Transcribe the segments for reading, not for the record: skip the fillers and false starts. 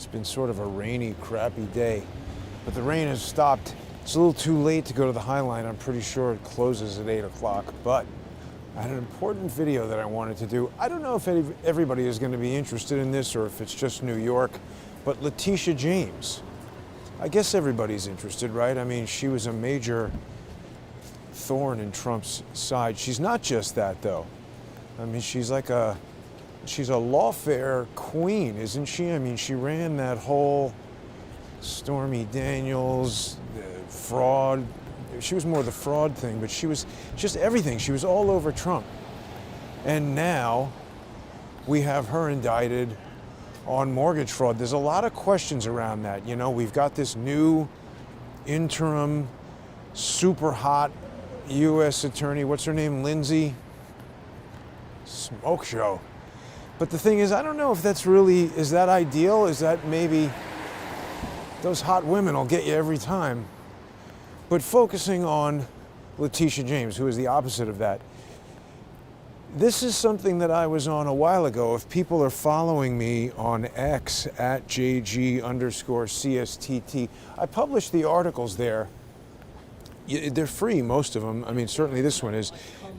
It's been sort of a rainy, crappy day, but the rain has stopped. It's a little too late to go to the High Line. I'm pretty sure it closes at 8 o'clock, but I had an important video that I wanted to do. I don't know if everybody is going to be interested in this or if it's just New York, but Letitia James. I guess everybody's interested, right? I mean, she was a major thorn in Trump's side. She's not just that, though. I mean, she's a lawfare queen, isn't she? I mean, she ran that whole Stormy Daniels fraud. She was more the fraud thing, but she was just everything. She was all over Trump. And now we have her indicted on mortgage fraud. There's a lot of questions around that. You know, we've got this new interim, super hot U.S. attorney. What's her name? Lindsay? Smoke show. But the thing is, I don't know if that's really, is that ideal? Is that maybe those hot women will get you every time? But focusing on Letitia James, who is the opposite of that. This is something that I was on a while ago. If people are following me on X at JG_CSTT, I published the articles there. They're free, most of them. I mean, certainly this one is.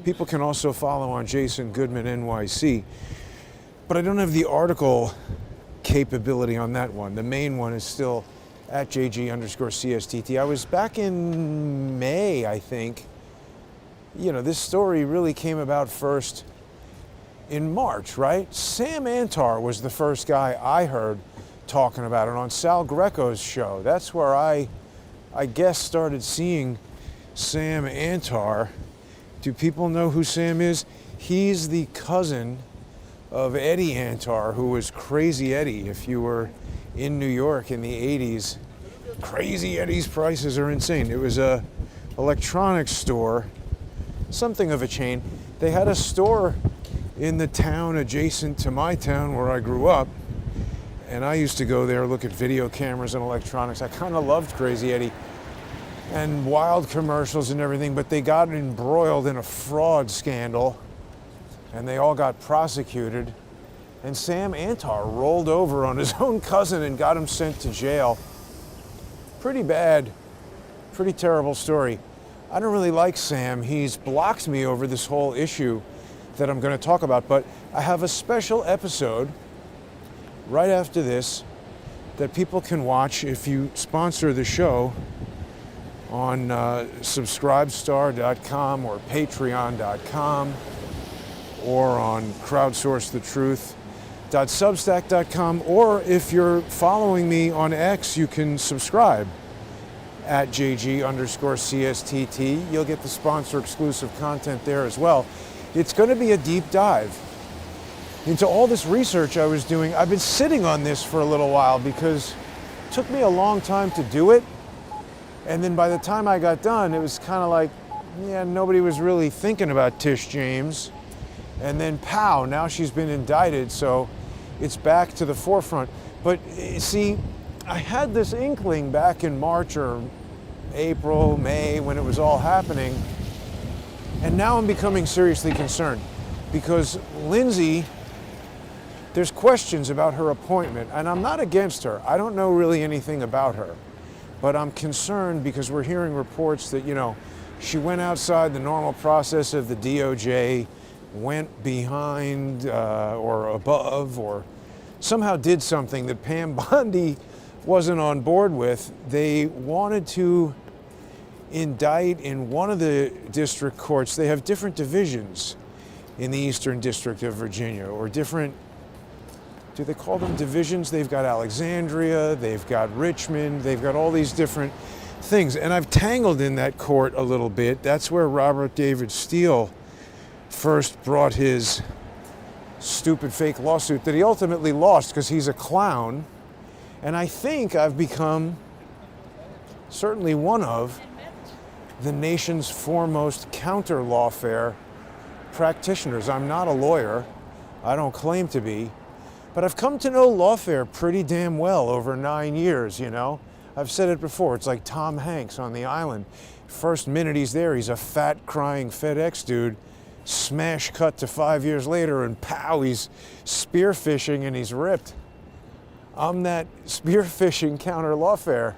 People can also follow on Jason Goodman NYC. But I don't have the article capability on that one. The main one is still at JG_CSTT. I was back in May, I think. You know, this story really came about first in March, right? Sam Antar was the first guy I heard talking about it on Sal Greco's show. That's where I guess started seeing Sam Antar. Do people know who Sam is? He's the cousin of Eddie Antar, who was Crazy Eddie. If you were in New York in the 80s, Crazy Eddie's prices are insane. It was a electronics store, something of a chain. They had a store in the town adjacent to my town where I grew up, and I used to go there, look at video cameras and electronics. I kind of loved Crazy Eddie and wild commercials and everything, but they got embroiled in a fraud scandal and they all got prosecuted, and Sam Antar rolled over on his own cousin and got him sent to jail. Pretty bad, pretty terrible story. I don't really like Sam. He's blocked me over this whole issue that I'm going to talk about, but I have a special episode right after this that people can watch if you sponsor the show on subscribestar.com or patreon.com or on crowdsourcethetruth.substack.com, or if you're following me on X, you can subscribe at JG_CSTT. You'll get the sponsor exclusive content there as well. It's going to be a deep dive into all this research I was doing. I've been sitting on this for a little while because it took me a long time to do it. And then by the time I got done, it was kind of like, yeah, nobody was really thinking about Tish James. And then pow, now she's been indicted, so it's back to the forefront. But see, I had this inkling back in March or April, May, when it was all happening. And now I'm becoming seriously concerned because Lindsay, there's questions about her appointment, and I'm not against her. I don't know really anything about her, but I'm concerned because we're hearing reports that, you know, she went outside the normal process of the DOJ, went behind or above, or somehow did something that Pam Bondi wasn't on board with. They wanted to indict in one of the district courts. They have different divisions in the Eastern District of Virginia, or different, do they call them divisions? They've got Alexandria, they've got Richmond, they've got all these different things. And I've tangled in that court a little bit. That's where Robert David Steele first brought his stupid fake lawsuit that he ultimately lost because he's a clown. And I think I've become certainly one of the nation's foremost counter lawfare practitioners. I'm not a lawyer. I don't claim to be. But I've come to know lawfare pretty damn well over 9 years, you know. I've said it before. It's like Tom Hanks on the island. First minute he's there, he's a fat, crying FedEx dude. Smash cut to 5 years later, and pow, he's spearfishing and he's ripped. I'm that spearfishing counter lawfare.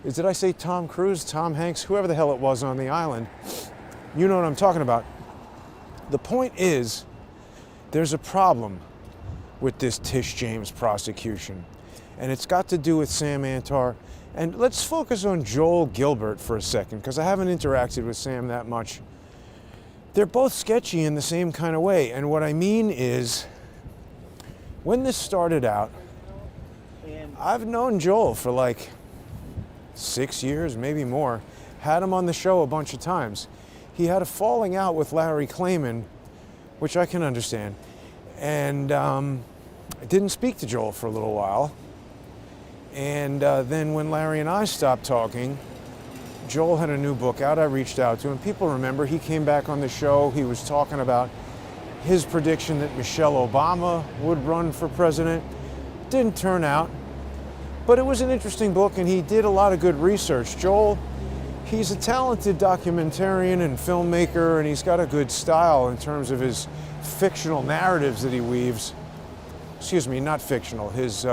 Did I say Tom Cruise, Tom Hanks, whoever the hell it was on the island? You know what I'm talking about. The point is, there's a problem with this Tish James prosecution, and it's got to do with Sam Antar. And let's focus on Joel Gilbert for a second, because I haven't interacted with Sam that much. They're both sketchy in the same kind of way, and what I mean is, when this started out, I've known Joel for like 6 years, maybe more. Had him on the show a bunch of times. He had a falling out with Larry Klayman, which I can understand. And I didn't speak to Joel for a little while. And then when Larry and I stopped talking, Joel had a new book out. I reached out to him. People remember he came back on the show. He was talking about his prediction that Michelle Obama would run for president. Didn't turn out. But it was an interesting book, and he did a lot of good research. Joel, he's a talented documentarian and filmmaker, and he's got a good style in terms of his fictional narratives that he weaves. Excuse me, not fictional, his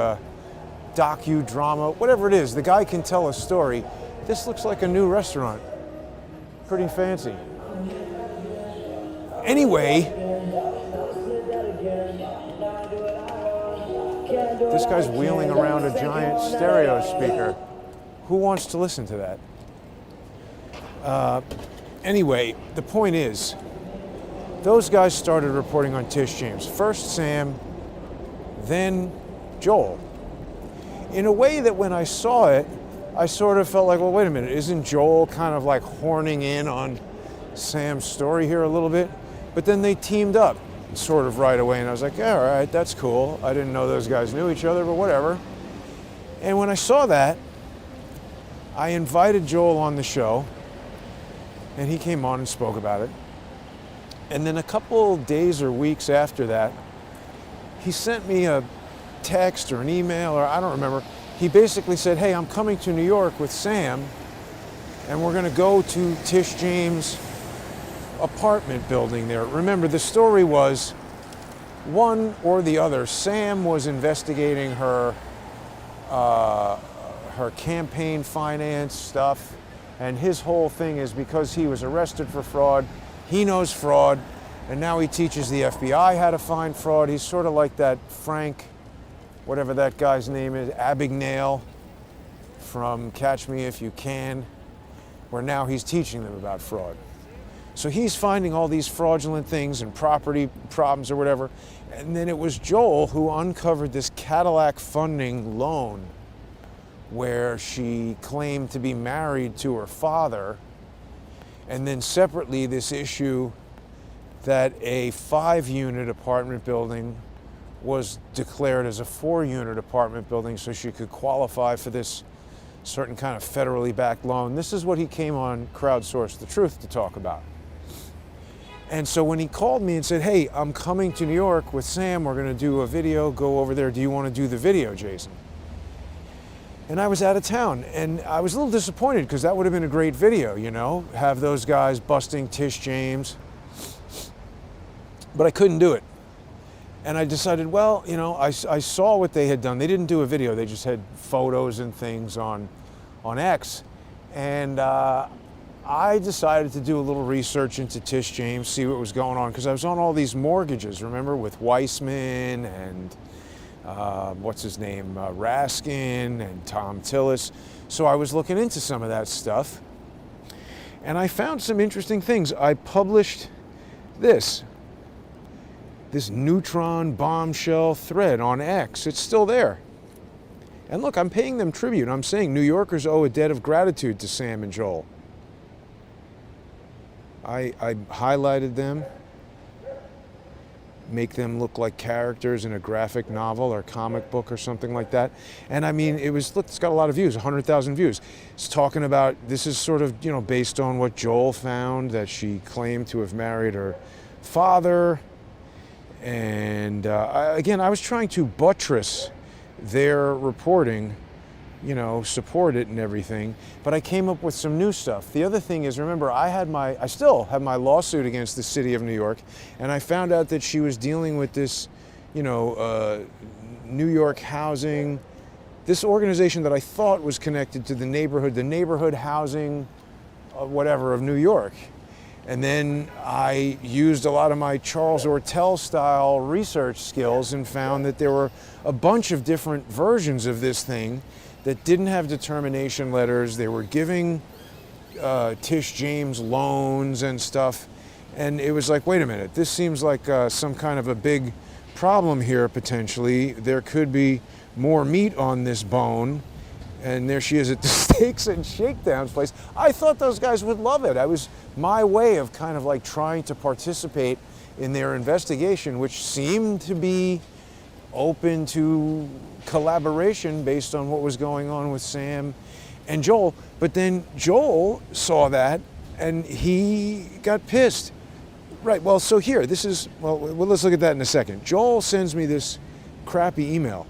docudrama, whatever it is. The guy can tell a story. This looks like a new restaurant. Pretty fancy. Anyway, this guy's wheeling around a giant stereo speaker. Who wants to listen to that? Anyway, the point is, those guys started reporting on Tish James. First Sam, then Joel. In a way that when I saw it, I sort of felt like, well, wait a minute, isn't Joel kind of like horning in on Sam's story here a little bit? But then they teamed up sort of right away, and I was like, yeah, all right, that's cool. I didn't know those guys knew each other, but whatever. And when I saw that, I invited Joel on the show, and he came on and spoke about it. And then a couple days or weeks after that, he sent me a text or an email, or I don't remember. He basically said, hey, I'm coming to New York with Sam, and we're going to go to Tish James' apartment building there. Remember, the story was one or the other. Sam was investigating her campaign finance stuff, and his whole thing is because he was arrested for fraud, he knows fraud, and now he teaches the FBI how to find fraud. He's sort of like that Frank, whatever that guy's name is, Abagnale from Catch Me If You Can, where now he's teaching them about fraud. So he's finding all these fraudulent things and property problems or whatever. And then it was Joel who uncovered this Cadillac funding loan where she claimed to be married to her father. And then separately, this issue that a 5-unit apartment building was declared as a 4-unit apartment building so she could qualify for this certain kind of federally backed loan. This is what he came on Crowdsource the Truth to talk about. And so when he called me and said, hey, I'm coming to New York with Sam, we're going to do a video, go over there. Do you want to do the video, Jason? And I was out of town, and I was a little disappointed because that would have been a great video, you know, have those guys busting Tish James. But I couldn't do it. And I decided, well, you know, I saw what they had done. They didn't do a video. They just had photos and things on X. And I decided to do a little research into Tish James, see what was going on, because I was on all these mortgages, remember, with Weissman and what's his name, Raskin and Tom Tillis. So I was looking into some of that stuff, and I found some interesting things. I published this neutron bombshell thread on X. It's still there. And look, I'm paying them tribute. I'm saying New Yorkers owe a debt of gratitude to Sam and Joel. I highlighted them, make them look like characters in a graphic novel or comic book or something like that. And I mean, look, it's got a lot of views, 100,000 views. It's talking about, this is sort of, you know, based on what Joel found, that she claimed to have married her father. And again, I was trying to buttress their reporting, you know, support it and everything, but I came up with some new stuff. The other thing is, remember, I still have my lawsuit against the city of New York, and I found out that she was dealing with this, you know, New York housing this organization that I thought was connected to the neighborhood housing, whatever, of New York. And then I used a lot of my Charles Ortel style research skills and found that there were a bunch of different versions of this thing that didn't have determination letters. They were giving Tish James loans and stuff. And it was like, wait a minute, this seems like some kind of a big problem here potentially. There could be more meat on this bone. And there she is at the Steaks and Shakedowns place. I thought those guys would love it. It was my way of kind of like trying to participate in their investigation, which seemed to be open to collaboration based on what was going on with Sam and Joel. But then Joel saw that and he got pissed. Right, well, so here, this is, well, let's look at that in a second. Joel sends me this crappy email.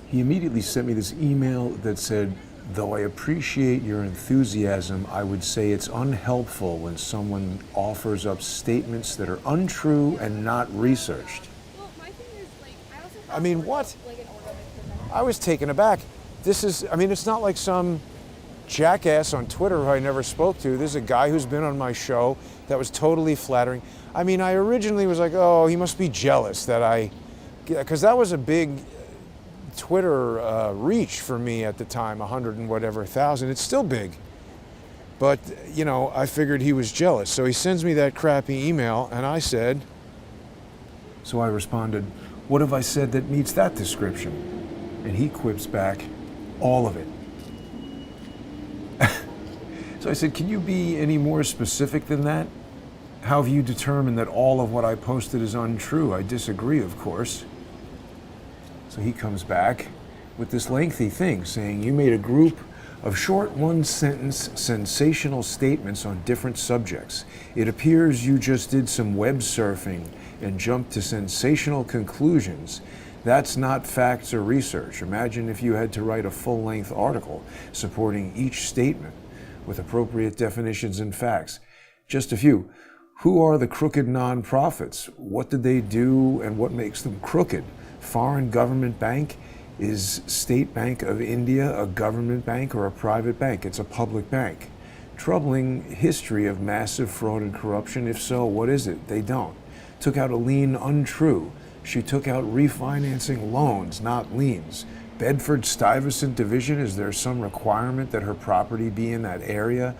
He immediately sent me this email that said, though I appreciate your enthusiasm, I would say it's unhelpful when someone offers up statements that are untrue and not researched. Well, my thing is, like, I also I mean, what? like an order of I was taken aback. This is, I mean, it's not like some jackass on Twitter who I never spoke to. This is a guy who's been on my show that was totally flattering. I mean, I originally was like, oh, he must be jealous that because that was a big Twitter reach for me at the time, 100 and whatever thousand. It's still big. But, you know, I figured he was jealous. So he sends me that crappy email and I said, So I responded, what have I said that meets that description? And he quips back, all of it. So I said, can you be any more specific than that? How have you determined that all of what I posted is untrue? I disagree, of course. So he comes back with this lengthy thing saying, you made a group of short one-sentence sensational statements on different subjects. It appears you just did some web surfing and jumped to sensational conclusions. That's not facts or research. Imagine if you had to write a full-length article supporting each statement with appropriate definitions and facts. Just a few. Who are the crooked nonprofits? What did they do and what makes them crooked? Foreign government bank? Is State Bank of India a government bank or a private bank? It's a public bank. Troubling history of massive fraud and corruption. If so, what is it? They don't. Took out a lien untrue. She took out refinancing loans, not liens. Bedford-Stuyvesant Division, is there some requirement that her property be in that area?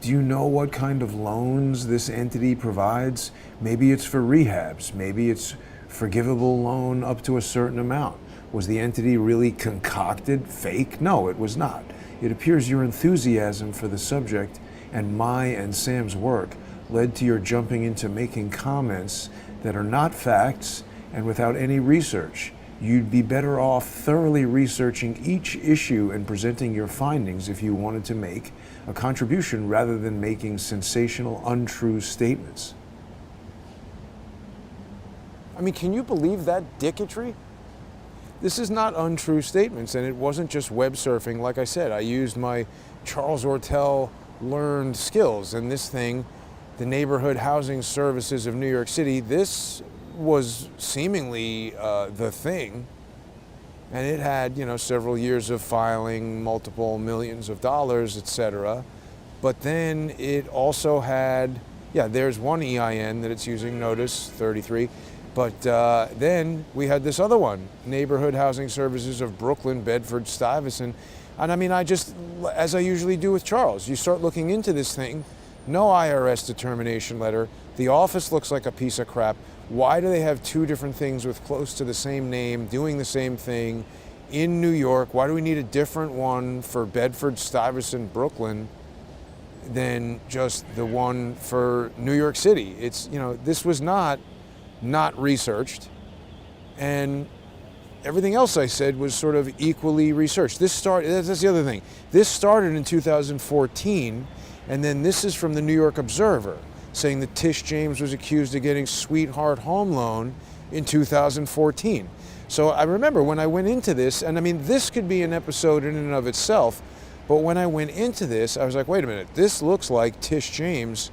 Do you know what kind of loans this entity provides? Maybe it's for rehabs. Maybe it's forgivable loan up to a certain amount. Was the entity really concocted, fake? No, it was not. It appears your enthusiasm for the subject and my and Sam's work led to your jumping into making comments that are not facts and without any research. You'd be better off thoroughly researching each issue and presenting your findings if you wanted to make a contribution rather than making sensational, untrue statements. I mean, can you believe that dicketry? This is not untrue statements, and it wasn't just web surfing. Like I said, I used my Charles Ortel learned skills, and this thing, the Neighborhood Housing Services of New York City, this was seemingly the thing, and it had, you know, several years of filing, multiple millions of dollars, etc. But then it also had, yeah, there's one EIN that it's using, notice 33. But then we had this other one, Neighborhood Housing Services of Brooklyn, Bedford, Stuyvesant. And I mean, I just, as I usually do with Charles, you start looking into this thing, no IRS determination letter, the office looks like a piece of crap. Why do they have two different things with close to the same name, doing the same thing in New York? Why do we need a different one for Bedford, Stuyvesant, Brooklyn than just the one for New York City? It's, you know, this was not researched, and everything else I said was sort of equally researched. That's the other thing. This started in 2014, and then this is from the New York Observer, saying that Tish James was accused of getting Sweetheart Home Loan in 2014. So I remember when I went into this, and I mean, this could be an episode in and of itself, but when I went into this, I was like, wait a minute, this looks like Tish James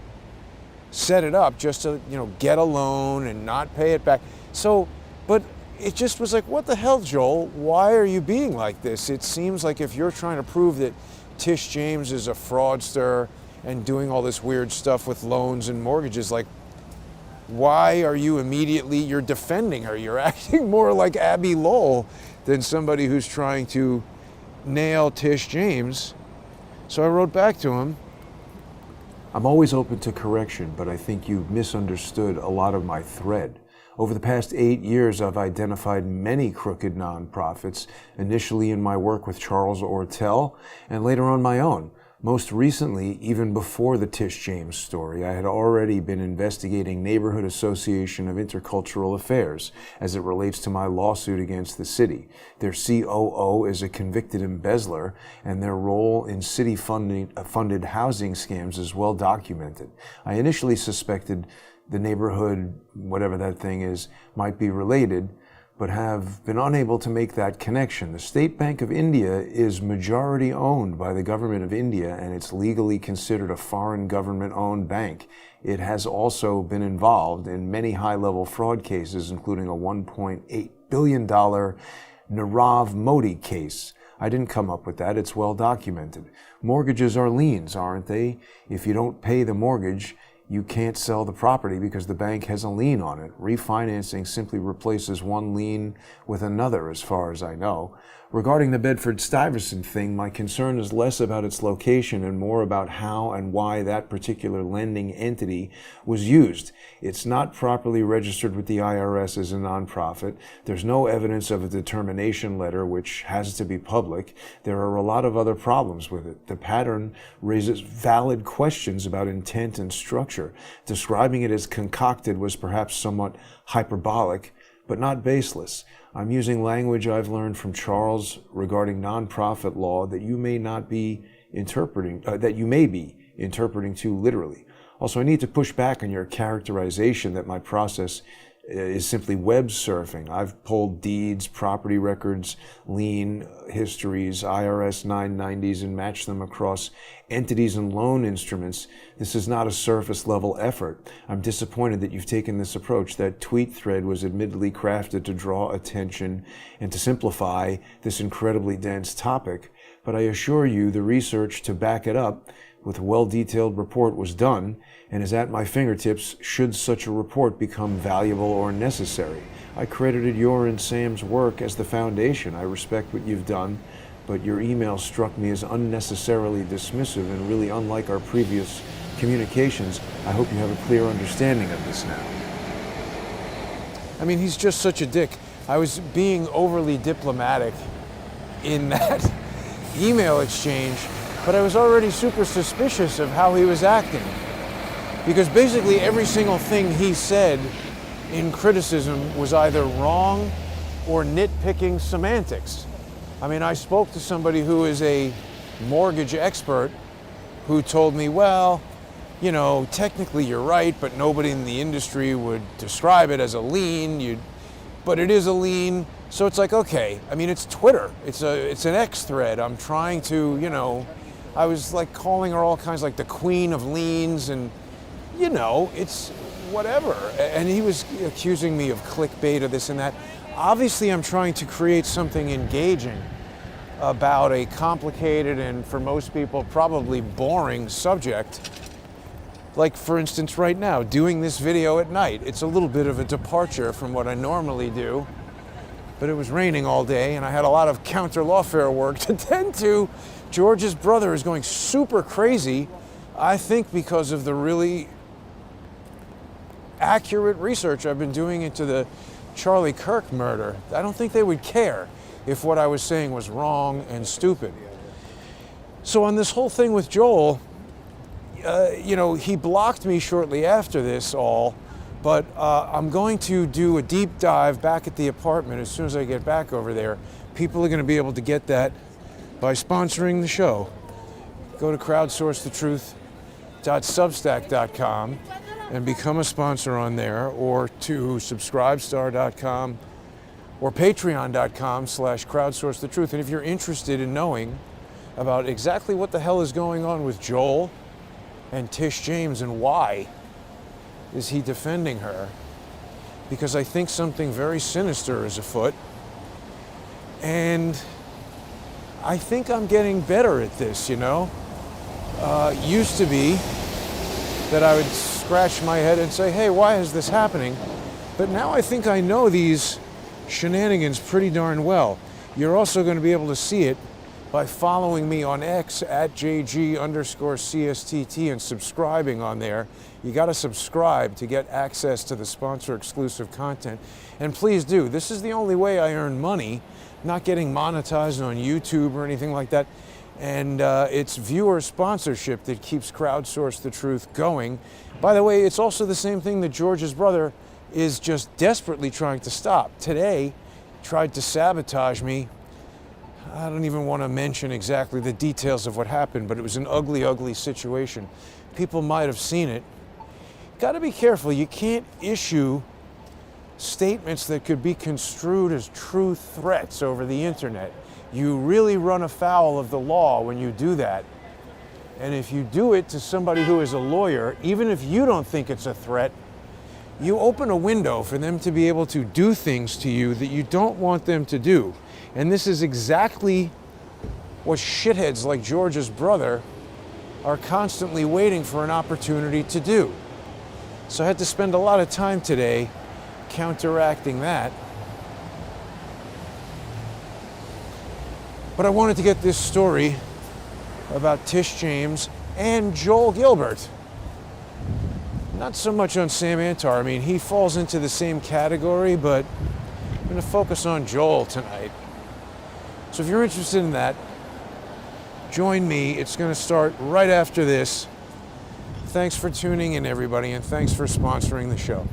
set it up just to, you know, get a loan and not pay it back. So, but it just was like, what the hell, Joel? Why are you being like this? It seems like if you're trying to prove that Tish James is a fraudster and doing all this weird stuff with loans and mortgages, like, why are you you're defending her? You're acting more like Abby Lowell than somebody who's trying to nail Tish James. So I wrote back to him. I'm always open to correction, but I think you've misunderstood a lot of my thread. Over the past 8 years, I've identified many crooked nonprofits, initially in my work with Charles Ortel, and later on my own. Most recently, even before the Tish James story, I had already been investigating Neighborhood Association of Intercultural Affairs as it relates to my lawsuit against the city. Their COO is a convicted embezzler, and their role in city-funded housing scams is well documented. I initially suspected the neighborhood, whatever that thing is, might be related, but have been unable to make that connection. The State Bank of India is majority owned by the government of India, and it's legally considered a foreign government-owned bank. It has also been involved in many high-level fraud cases, including a $1.8 billion Nirav Modi case. I didn't come up with that. It's well documented. Mortgages are liens, aren't they? If you don't pay the mortgage, you can't sell the property because the bank has a lien on it. Refinancing simply replaces one lien with another, as far as I know. Regarding the Bedford-Stuyvesant thing, my concern is less about its location and more about how and why that particular lending entity was used. It's not properly registered with the IRS as a nonprofit. There's no evidence of a determination letter, which has to be public. There are a lot of other problems with it. The pattern raises valid questions about intent and structure. Describing it as concocted was perhaps somewhat hyperbolic, but not baseless. I'm using language I've learned from Charles regarding nonprofit law that you may be interpreting too literally. Also, I need to push back on your characterization that my process is simply web surfing. I've pulled deeds, property records, lien histories, IRS 990s, and matched them across entities and loan instruments. This is not a surface level effort. I'm disappointed that you've taken this approach. That tweet thread was admittedly crafted to draw attention and to simplify this incredibly dense topic, but I assure you the research to back it up with a well-detailed report was done and is at my fingertips should such a report become valuable or necessary. I credited your and Sam's work as the foundation. I respect what you've done, but your email struck me as unnecessarily dismissive and really unlike our previous communications. I hope you have a clear understanding of this now. I mean, he's just such a dick. I was being overly diplomatic in that email exchange, but I was already super suspicious of how he was acting. Because basically every single thing he said in criticism was either wrong or nitpicking semantics. I mean, I spoke to somebody who is a mortgage expert who told me, well, you know, technically you're right, but nobody in the industry would describe it as a lien. But it is a lien. So it's like, okay, I mean, it's Twitter. It's an X thread. I'm trying to, you know, I was like calling her all kinds, like the queen of liens, and, you know, it's whatever. And he was accusing me of clickbait or this and that. Obviously, I'm trying to create something engaging about a complicated and, for most people, probably boring subject. Like, for instance, right now, doing this video at night. It's a little bit of a departure from what I normally do, but it was raining all day and I had a lot of counter lawfare work to tend to. George's brother is going super crazy, I think because of the really accurate research I've been doing into the Charlie Kirk murder. I don't think they would care if what I was saying was wrong and stupid. So on this whole thing with Joel, you know, he blocked me shortly after this all, but I'm going to do a deep dive back at the apartment as soon as I get back over there. People are going to be able to get that by sponsoring the show. Go to crowdsourcethetruth.substack.com and become a sponsor on there, or to subscribestar.com or patreon.com/crowdsourcethetruth. And if you're interested in knowing about exactly what the hell is going on with Joel and Tish James and why is he defending her, because I think something very sinister is afoot. And I think I'm getting better at this, you know? Used to be that I would scratch my head and say, hey, why is this happening? But now I think I know these shenanigans pretty darn well. You're also going to be able to see it by following me on X at JG_CSTT and subscribing on there. You got to subscribe to get access to the sponsor exclusive content. And please do. This is the only way I earn money, not getting monetized on YouTube or anything like that. And it's viewer sponsorship that keeps Crowdsource the Truth going. By the way, it's also the same thing that George's brother is just desperately trying to stop. Today, tried to sabotage me. I don't even want to mention exactly the details of what happened, but it was an ugly, ugly situation. People might have seen it. Got to be careful. You can't issue statements that could be construed as true threats over the internet. You really run afoul of the law when you do that. And if you do it to somebody who is a lawyer, even if you don't think it's a threat, you open a window for them to be able to do things to you that you don't want them to do. And this is exactly what shitheads like George's brother are constantly waiting for an opportunity to do. So I had to spend a lot of time today counteracting that. But I wanted to get this story about Tish James and Joel Gilbert. Not so much on Sam Antar. I mean, he falls into the same category, but I'm going to focus on Joel tonight. So if you're interested in that, join me. It's going to start right after this. Thanks for tuning in, everybody, and thanks for sponsoring the show.